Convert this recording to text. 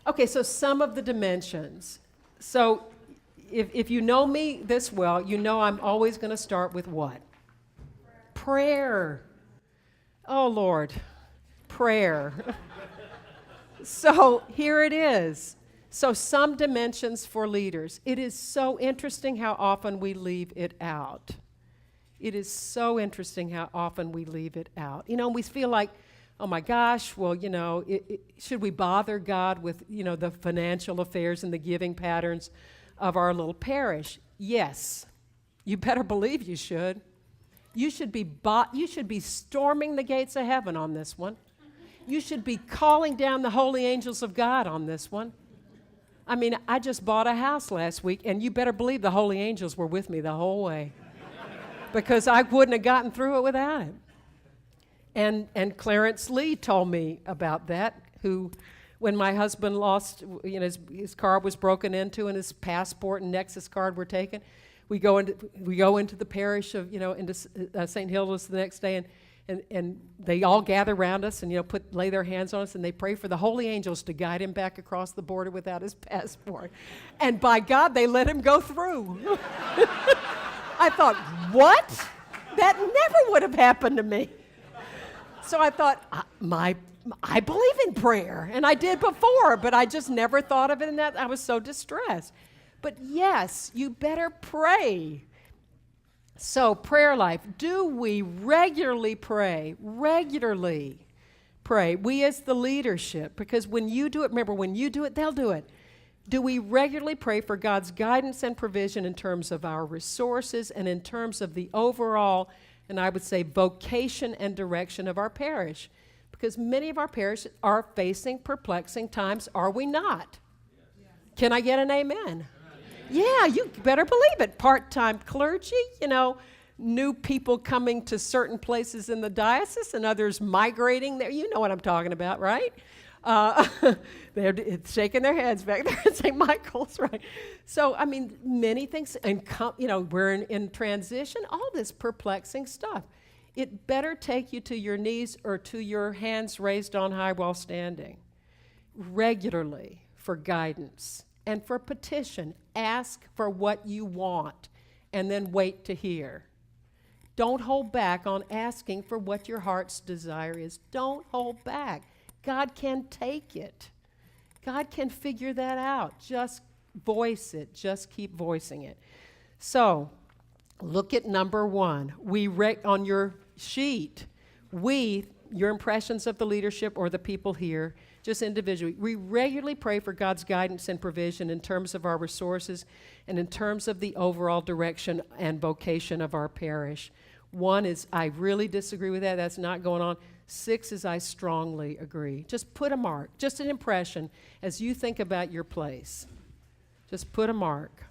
Okay, so some of the dimensions. So if you know me this well, you know I'm always going to start with what? Prayer. Oh, Lord. Prayer. So here it is. So some dimensions for leaders. It is so interesting how often we leave it out. It is so interesting how often we leave it out. You know, we feel like, oh my gosh, well, you know, should we bother God with, you know, the financial affairs and the giving patterns of our little parish? Yes. You better believe you should. You should be storming the gates of heaven on this one. You should be calling down the holy angels of God on this one. I mean, I just bought a house last week, and you better believe the holy angels were with me the whole way because I wouldn't have gotten through it without him. And Clarence Lee told me about that, who, when my husband lost, you know, his car was broken into and his passport and Nexus card were taken, we go into the parish of, you know, into St. Hilda's the next day, and they all gather around us and, you know, lay their hands on us and they pray for the holy angels to guide him back across the border without his passport. And by God, they let him go through. I thought, what? That never would have happened to me. So I thought, I believe in prayer, and I did before, but I just never thought of it in that. I was so distressed. But yes, you better pray. So, prayer life. Do we regularly pray? Regularly pray. We as the leadership, because when you do it, remember, when you do it, they'll do it. Do we regularly pray for God's guidance and provision in terms of our resources and in terms of the overall, and I would say, vocation and direction of our parish? Because many of our parishes are facing perplexing times, are we not? Yes. Can I get an amen? Yeah, you better believe it. Part-time clergy, you know, new people coming to certain places in the diocese and others migrating there. You know what I'm talking about, right? They're shaking their heads back there at St. Michael's, right? So, I mean, many things, and you know, we're in transition, all this perplexing stuff. It better take you to your knees or to your hands raised on high while standing regularly for guidance and for petition. Ask for what you want and then wait to hear. Don't hold back on asking for what your heart's desire is. Don't hold back. God can take it. God can figure that out. Just voice it. Just keep voicing it. So, look at number 1. On your sheet, your impressions of the leadership or the people here, just individually, we regularly pray for God's guidance and provision in terms of our resources and in terms of the overall direction and vocation of our parish. 1 is, I really disagree with that. That's not going on. 6 is, I strongly agree. Just put a mark, just an impression as you think about your place. Just put a mark.